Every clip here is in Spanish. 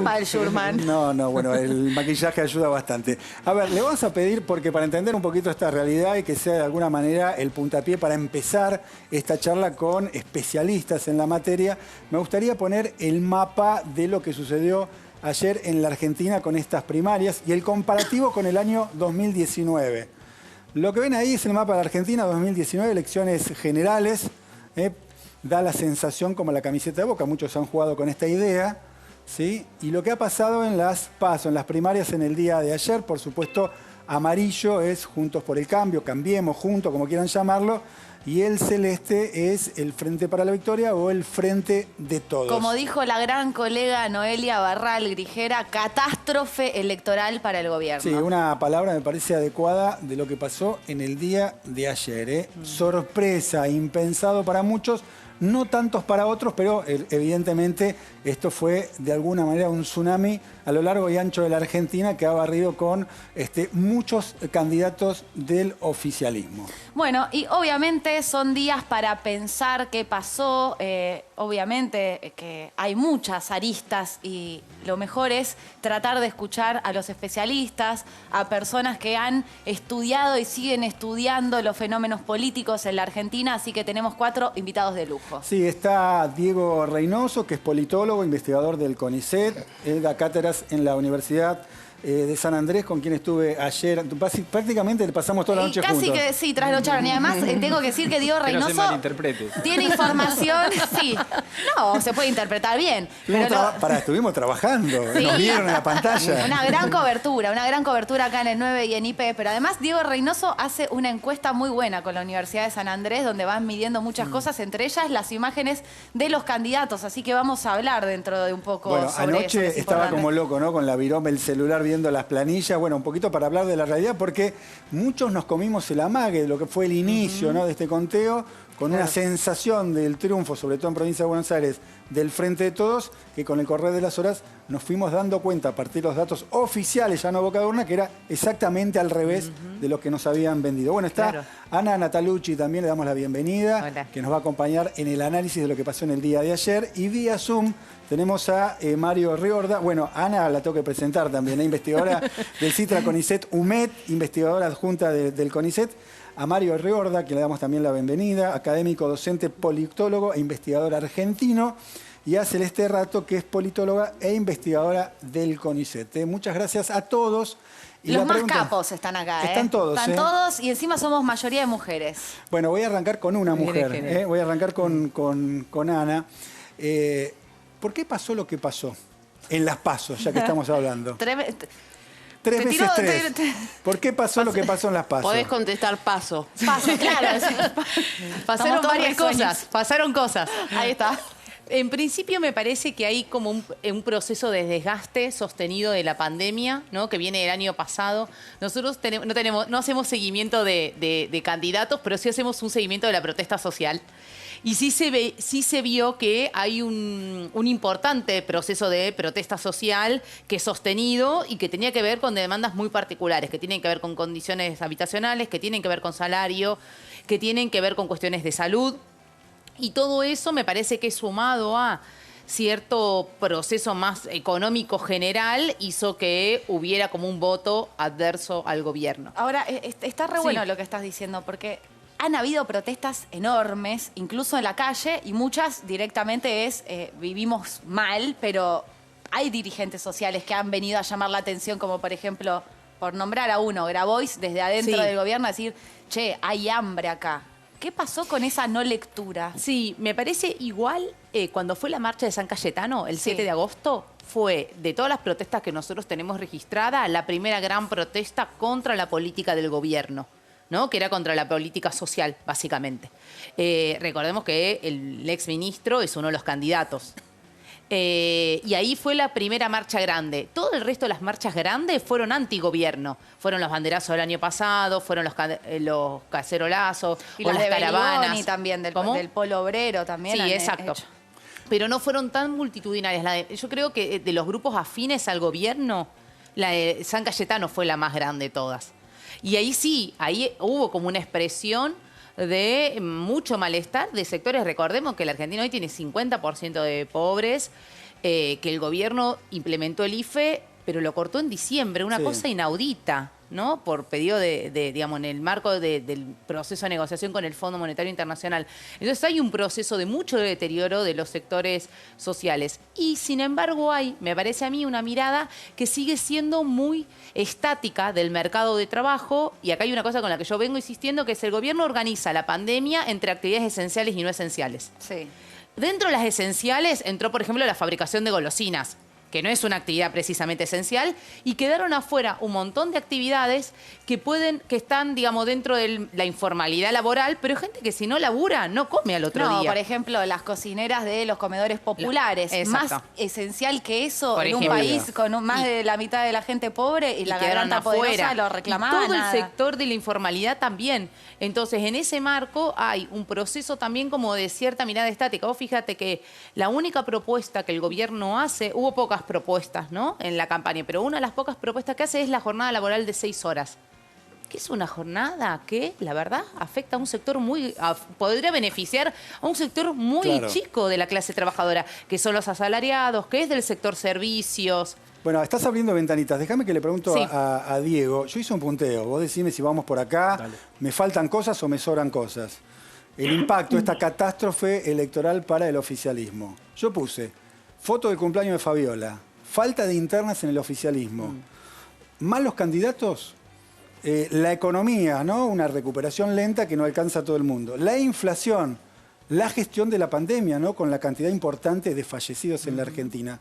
mal, Schurman. No, bueno, el maquillaje ayuda bastante. A ver, le vamos a pedir, porque para entender un poquito esta realidad y que sea de alguna manera el puntapié para empezar esta charla con especialistas en la materia, me gustaría poner el mapa de lo que sucedió ayer en la Argentina con estas primarias y el comparativo con el año 2019. Lo que ven ahí es el mapa de la Argentina 2019, elecciones generales. Da la sensación como la camiseta de Boca, muchos han jugado con esta idea, ¿sí? Y lo que ha pasado en las PASO, en las primarias en el día de ayer, por supuesto, amarillo es Juntos por el Cambio, Cambiemos, Juntos, como quieran llamarlo, y el celeste es el Frente para la Victoria o el Frente de Todos. Como dijo la gran colega Noelia Barral Grijera, catástrofe electoral para el gobierno. Sí, una palabra me parece adecuada de lo que pasó en el día de ayer. Sorpresa, impensado para muchos, no tantos para otros, pero evidentemente esto fue de alguna manera un tsunami a lo largo y ancho de la Argentina que ha barrido con muchos candidatos del oficialismo. Bueno, y obviamente son días para pensar qué pasó. Obviamente que hay muchas aristas y lo mejor es tratar de escuchar a los especialistas, a personas que han estudiado y siguen estudiando los fenómenos políticos en la Argentina, así que tenemos 4 invitados de lujo. Sí, está Diego Reynoso, que es politólogo, investigador del CONICET, él da cátedras en la Universidad de San Andrés, con quien estuve ayer. Prácticamente le pasamos toda la noche casi juntos. Que sí, trasnocharon. Y además tengo que decir que Diego Reynoso no se malinterprete. Tiene información, sí. No, se puede interpretar bien. Estuvimos trabajando, Sí. nos vieron en la pantalla. Una gran cobertura acá en el 9 y en IP. Pero además Diego Reynoso hace una encuesta muy buena con la Universidad de San Andrés, donde van midiendo muchas cosas, entre ellas las imágenes de los candidatos. Así que vamos a hablar dentro de un poco Bueno, sobre eso. anoche estaba como loco, ¿no? Con la virome, el celular, viendo las planillas. Bueno, un poquito para hablar de la realidad, porque muchos nos comimos el amague de lo que fue el inicio, ¿no? de este conteo, con una sensación del triunfo, sobre todo en provincia de Buenos Aires, del Frente de Todos, que con el correr de las horas nos fuimos dando cuenta, a partir de los datos oficiales, ya no boca de urna, que era exactamente al revés de lo que nos habían vendido. Bueno, está Ana Natalucci, también le damos la bienvenida, que nos va a acompañar en el análisis de lo que pasó en el día de ayer. Y vía Zoom tenemos a Mario Riorda. Bueno, Ana la tengo que presentar también, investigadora del Citra CONICET UMED, investigadora adjunta del CONICET. A Mario Riorda, que le damos también la bienvenida, académico, docente, politólogo e investigador argentino. Y a Celeste Rato, que es politóloga e investigadora del CONICET. Muchas gracias a todos. Y los más capos están acá, Están todos. Están todos y encima somos mayoría de mujeres. Bueno, voy a arrancar con una mujer. Voy a arrancar con Ana. ¿Por qué pasó lo que pasó en las PASO, ya que estamos hablando? Tres veces tres. ¿Por qué pasó lo que pasó en las PASO? Podés contestar paso. Paso, claro. Pasaron varias cosas. Pasaron cosas. Ahí está. En principio me parece que hay como un proceso de desgaste sostenido de la pandemia, ¿no? Que viene del año pasado. Nosotros no hacemos seguimiento de candidatos, pero sí hacemos un seguimiento de la protesta social. Y sí se vio que hay un importante proceso de protesta social que es sostenido y que tenía que ver con demandas muy particulares, que tienen que ver con condiciones habitacionales, que tienen que ver con salario, que tienen que ver con cuestiones de salud. Y todo eso me parece que sumado a cierto proceso más económico general hizo que hubiera como un voto adverso al gobierno. Ahora, está re bueno lo que estás diciendo, porque han habido protestas enormes, incluso en la calle, y muchas directamente vivimos mal, pero hay dirigentes sociales que han venido a llamar la atención, como por ejemplo, por nombrar a uno, Grabois, desde adentro del gobierno, a decir, che, hay hambre acá. ¿Qué pasó con esa no lectura? Sí, me parece igual cuando fue la marcha de San Cayetano, el 7 de agosto, fue de todas las protestas que nosotros tenemos registradas, la primera gran protesta contra la política del gobierno, ¿no? Que era contra la política social, básicamente. Recordemos que el exministro es uno de los candidatos. Y ahí fue la primera marcha grande. Todo el resto de las marchas grandes fueron antigobierno. Fueron los banderazos del año pasado, fueron los cacerolazos, Y o las las de caravanas. Y también del Polo Obrero también. Sí, exacto. Pero no fueron tan multitudinarias. Yo creo que de los grupos afines al gobierno, la de San Cayetano fue la más grande de todas. Y ahí sí, ahí hubo como una expresión de mucho malestar de sectores. Recordemos que la Argentina hoy tiene 50% de pobres, que el gobierno implementó el IFE, pero lo cortó en diciembre, una cosa inaudita, ¿no? Por pedido digamos, en el marco del proceso de negociación con el Fondo Monetario Internacional. Entonces hay un proceso de mucho deterioro de los sectores sociales. Y sin embargo hay, me parece a mí, una mirada que sigue siendo muy estática del mercado de trabajo. Y acá hay una cosa con la que yo vengo insistiendo, que es el gobierno organiza la pandemia entre actividades esenciales y no esenciales. Sí. Dentro de las esenciales entró, por ejemplo, la fabricación de golosinas, que no es una actividad precisamente esencial, y quedaron afuera un montón de actividades que están, digamos, dentro de la informalidad laboral, pero hay gente que si no labura, no come al otro día. Por ejemplo, las cocineras de los comedores populares. Más esencial que eso en un país con más de la mitad de la gente pobre y la garganta poderosa lo reclamaban. Y todo el sector de la informalidad también. Entonces, en ese marco hay un proceso también como de cierta mirada estática. Vos fíjate que la única propuesta que el gobierno hace, hubo pocas propuestas, ¿no?, en la campaña, pero una de las pocas propuestas que hace es la jornada laboral de 6 horas. Que es una jornada que, la verdad, afecta a un sector podría beneficiar a un sector muy chico de la clase trabajadora, que son los asalariados, que es del sector servicios. Bueno, estás abriendo ventanitas. Déjame que le pregunto a Diego. Yo hice un punteo. Vos decime si vamos por acá. Dale. ¿Me faltan cosas o me sobran cosas? El impacto, esta catástrofe electoral para el oficialismo. Yo puse foto del cumpleaños de Fabiola, falta de internas en el oficialismo, malos candidatos, la economía, ¿no? Una recuperación lenta que no alcanza a todo el mundo, la inflación, la gestión de la pandemia, ¿no?, con la cantidad importante de fallecidos en la Argentina.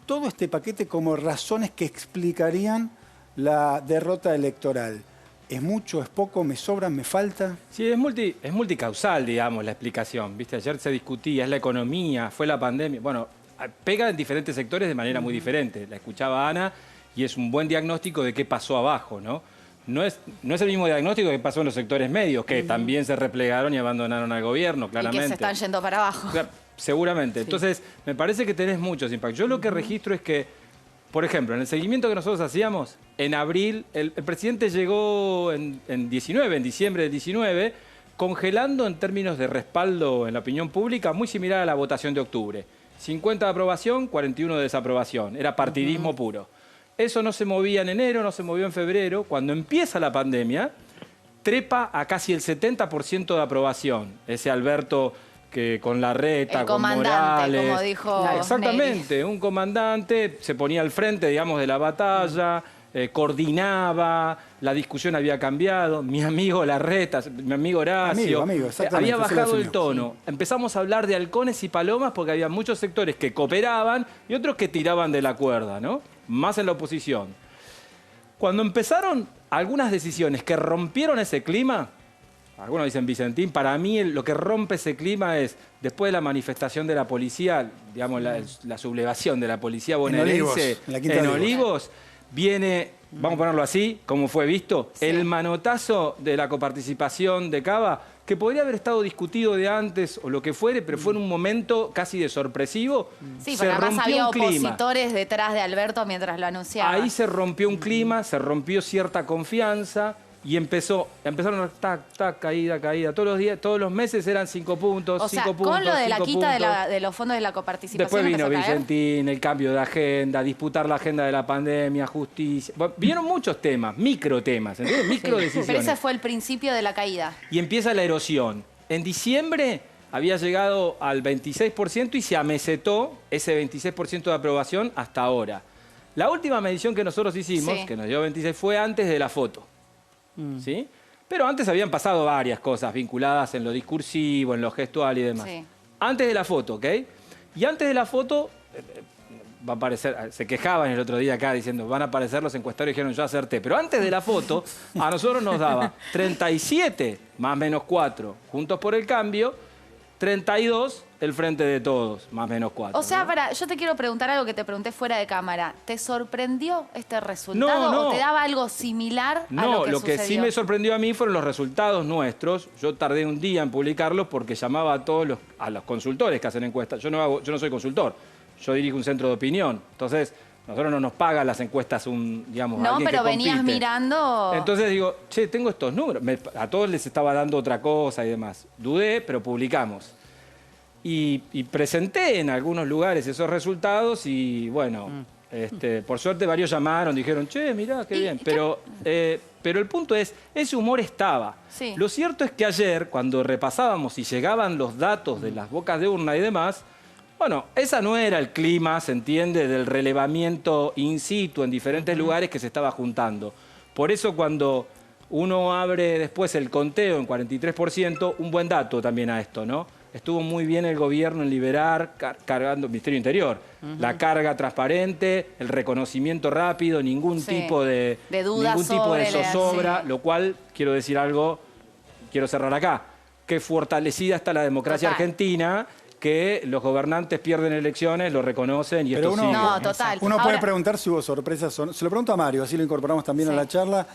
Todo este paquete como razones que explicarían la derrota electoral. ¿Es mucho, es poco, me sobran, me falta? Sí, es multicausal, digamos, la explicación. ¿Viste? Ayer se discutía, es la economía, fue la pandemia. Bueno, pega en diferentes sectores de manera muy diferente. La escuchaba Ana y es un buen diagnóstico de qué pasó abajo, ¿no? No es el mismo diagnóstico que pasó en los sectores medios, que también se replegaron y abandonaron al gobierno, claramente. Y que se están yendo para abajo. Seguramente. Sí. Entonces, me parece que tenés muchos impactos. Yo lo que registro es que, por ejemplo, en el seguimiento que nosotros hacíamos, en abril, el presidente llegó en diciembre del 19, congelando en términos de respaldo en la opinión pública, muy similar a la votación de octubre. 50 de aprobación, 41 de desaprobación. Era partidismo puro. Eso no se movía en enero, no se movió en febrero. Cuando empieza la pandemia, trepa a casi el 70% de aprobación. Ese Alberto que con Larreta, con Morales, como dijo exactamente, Neri. Un comandante se ponía al frente, digamos, de la batalla, coordinaba, la discusión había cambiado, mi amigo Larreta, mi amigo Horacio, había bajado el tono. Sí. Empezamos a hablar de halcones y palomas porque había muchos sectores que cooperaban y otros que tiraban de la cuerda, ¿no? Más en la oposición. Cuando empezaron algunas decisiones que rompieron ese clima, algunos dicen Vicentín, para mí lo que rompe ese clima es, después de la manifestación de la policía, digamos, la sublevación de la policía bonaerense en Olivos, viene, vamos a ponerlo así, como fue visto, el manotazo de la coparticipación de Cava, que podría haber estado discutido de antes o lo que fuere, pero fue en un momento casi de sorpresivo. Sí, porque además había opositores detrás de Alberto mientras lo anunciaba. Ahí se rompió un clima, se rompió cierta confianza. Y empezaron a caída. Todos los días, todos los meses eran 5 puntos, 5 puntos. Con lo de la quita de los fondos de la coparticipación. Después vino Vicentín, el cambio de agenda, disputar la agenda de la pandemia, justicia. Bueno, vinieron muchos temas, microtemas, ¿entiendes? Microdecisiones. Pero ese fue el principio de la caída. Y empieza la erosión. En diciembre había llegado al 26% y se amesetó ese 26% de aprobación hasta ahora. La última medición que nosotros hicimos, que nos dio 26, fue antes de la foto. ¿Sí? Pero antes habían pasado varias cosas vinculadas en lo discursivo, en lo gestual y demás. Sí. Antes de la foto, ¿ok? Y antes de la foto, va a aparecer, se quejaban el otro día acá diciendo, van a aparecer los encuestadores y dijeron, yo acerté. Pero antes de la foto, a nosotros nos daba 37 más menos 4, Juntos por el Cambio, 32 el Frente de Todos, más menos 4. O sea, ¿no? Yo te quiero preguntar algo que te pregunté fuera de cámara. ¿Te sorprendió este resultado o te daba algo similar a lo que sucedió? No, lo que sí me sorprendió a mí fueron los resultados nuestros. Yo tardé un día en publicarlos porque llamaba a todos los consultores que hacen encuestas. Yo no soy consultor, yo dirijo un centro de opinión. Entonces, nosotros no nos pagan las encuestas digamos, no, alguien pero que venías compite. Mirando. Entonces digo, che, tengo estos números. A todos les estaba dando otra cosa y demás. Dudé, pero publicamos. y presenté en algunos lugares esos resultados y bueno, por suerte varios llamaron, dijeron, che, mirá, qué bien. Pero el punto es, ese humor estaba. Sí. Lo cierto es que ayer, cuando repasábamos y llegaban los datos de las bocas de urna y demás, bueno, esa no era el clima, se entiende, del relevamiento in situ en diferentes lugares que se estaba juntando. Por eso cuando uno abre después el conteo en 43%, un buen dato también a esto, ¿no? Estuvo muy bien el gobierno en liberar, cargando el Ministerio Interior, la carga transparente, el reconocimiento rápido, ningún tipo de duda ningún tipo de sobre zozobra, lo cual, quiero decir algo, quiero cerrar acá, que fortalecida está la democracia argentina, que los gobernantes pierden elecciones, lo reconocen y pero esto sigue. No, total. Uno puede preguntar si hubo sorpresas o no. Se lo pregunto a Mario, así lo incorporamos también a la charla.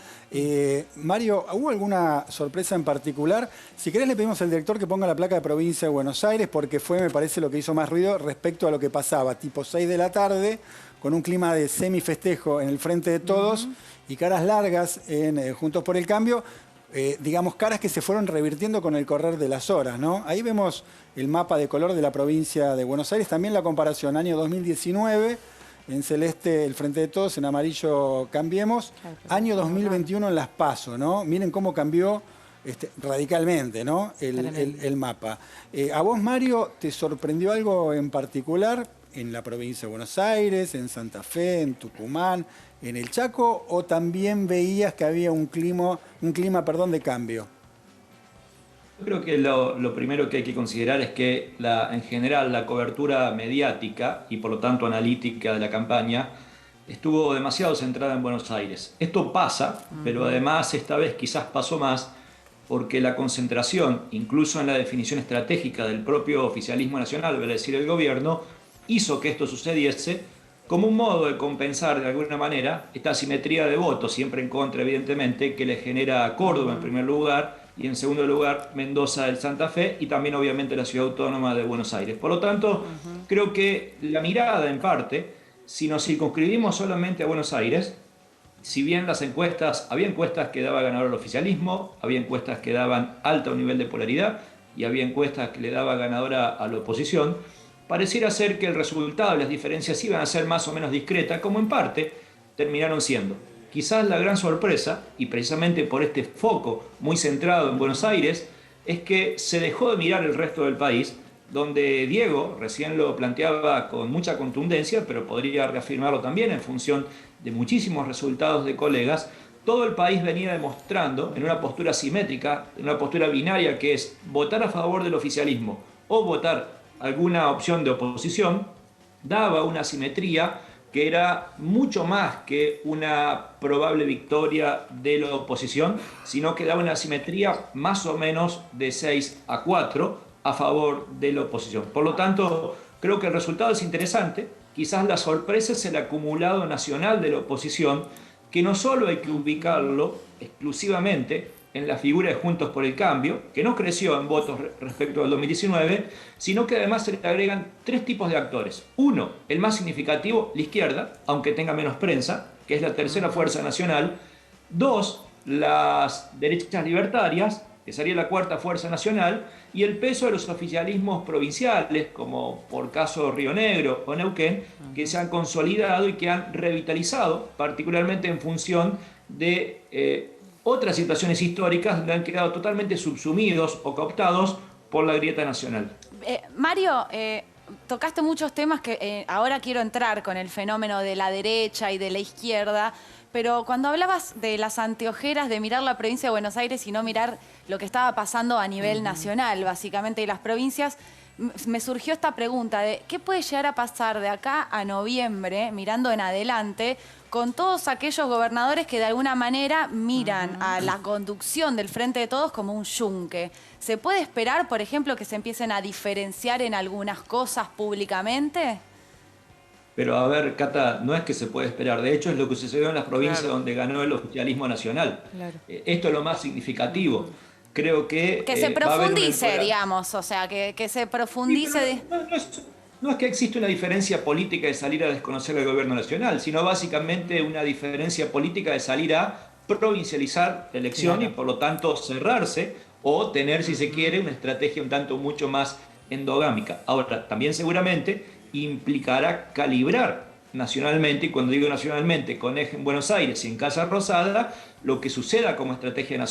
Mario, ¿hubo alguna sorpresa en particular? Si querés le pedimos al director que ponga la placa de provincia de Buenos Aires, porque fue, me parece, lo que hizo más ruido respecto a lo que pasaba, tipo 6 de la tarde, con un clima de semifestejo en el Frente de Todos y caras largas en Juntos por el Cambio. Digamos, caras que se fueron revirtiendo con el correr de las horas, ¿no? Ahí vemos el mapa de color de la provincia de Buenos Aires, también la comparación, año 2019, en celeste el Frente de Todos, en amarillo Cambiemos, año 2021 en las PASO, ¿no? Miren cómo cambió radicalmente, ¿no? El mapa. ¿A vos, Mario, te sorprendió algo en particular en la provincia de Buenos Aires, en Santa Fe, en Tucumán, en el Chaco, o también veías que había un clima de cambio? Yo creo que lo primero que hay que considerar es que en general la cobertura mediática y por lo tanto analítica de la campaña estuvo demasiado centrada en Buenos Aires. Esto pasa, pero además esta vez quizás pasó más porque la concentración, incluso en la definición estratégica del propio oficialismo nacional, es decir, el gobierno, hizo que esto sucediese como un modo de compensar de alguna manera esta asimetría de votos, siempre en contra evidentemente, que le genera a Córdoba en primer lugar y en segundo lugar Mendoza del Santa Fe y también obviamente la Ciudad Autónoma de Buenos Aires. Por lo tanto, creo que la mirada en parte, si nos circunscribimos solamente a Buenos Aires, si bien las encuestas, había encuestas que daban ganador al oficialismo, había encuestas que daban alto nivel de polaridad y había encuestas que le daban ganadora a la oposición, pareciera ser que el resultado, las diferencias iban a ser más o menos discretas, como en parte terminaron siendo. Quizás la gran sorpresa, y precisamente por este foco muy centrado en Buenos Aires, es que se dejó de mirar el resto del país, donde Diego recién lo planteaba con mucha contundencia, pero podría reafirmarlo también en función de muchísimos resultados de colegas. Todo el país venía demostrando en una postura simétrica, en una postura binaria, que es votar a favor del oficialismo o votar alguna opción de oposición, daba una simetría que era mucho más que una probable victoria de la oposición, sino que daba una simetría más o menos de 6-4 a favor de la oposición. Por lo tanto, creo que el resultado es interesante. Quizás la sorpresa es el acumulado nacional de la oposición, que no solo hay que ubicarlo exclusivamente en la figura de Juntos por el Cambio, que no creció en votos respecto al 2019, sino que además se le agregan tres tipos de actores. Uno, el más significativo, la izquierda, aunque tenga menos prensa, que es la tercera fuerza nacional. Dos, las derechas libertarias, que sería la cuarta fuerza nacional, y el peso de los oficialismos provinciales, como por caso Río Negro o Neuquén, que se han consolidado y que han revitalizado, particularmente en función de otras situaciones históricas donde han quedado totalmente subsumidos o cooptados por la grieta nacional. Mario, tocaste muchos temas que ahora quiero entrar con el fenómeno de la derecha y de la izquierda, pero cuando hablabas de las anteojeras, de mirar la provincia de Buenos Aires y no mirar lo que estaba pasando a nivel nacional, básicamente, y las provincias, me surgió esta pregunta de ¿qué puede llegar a pasar de acá a noviembre, mirando en adelante, con todos aquellos gobernadores que de alguna manera miran a la conducción del Frente de Todos como un yunque? ¿Se puede esperar, por ejemplo, que se empiecen a diferenciar en algunas cosas públicamente? Pero a ver, Cata, no es que se puede esperar. De hecho, es lo que sucedió en las provincias donde ganó el oficialismo nacional. Esto es lo más significativo. Creo que se profundice, digamos, o sea, que se profundice. Sí, no es que existe una diferencia política de salir a desconocer al gobierno nacional, sino básicamente una diferencia política de salir a provincializar la elección y por lo tanto cerrarse o tener, si se quiere, una estrategia un tanto mucho más endogámica. Ahora, también seguramente implicará calibrar nacionalmente, y cuando digo nacionalmente, con eje en Buenos Aires y en Casa Rosada, lo que suceda como estrategia nacional.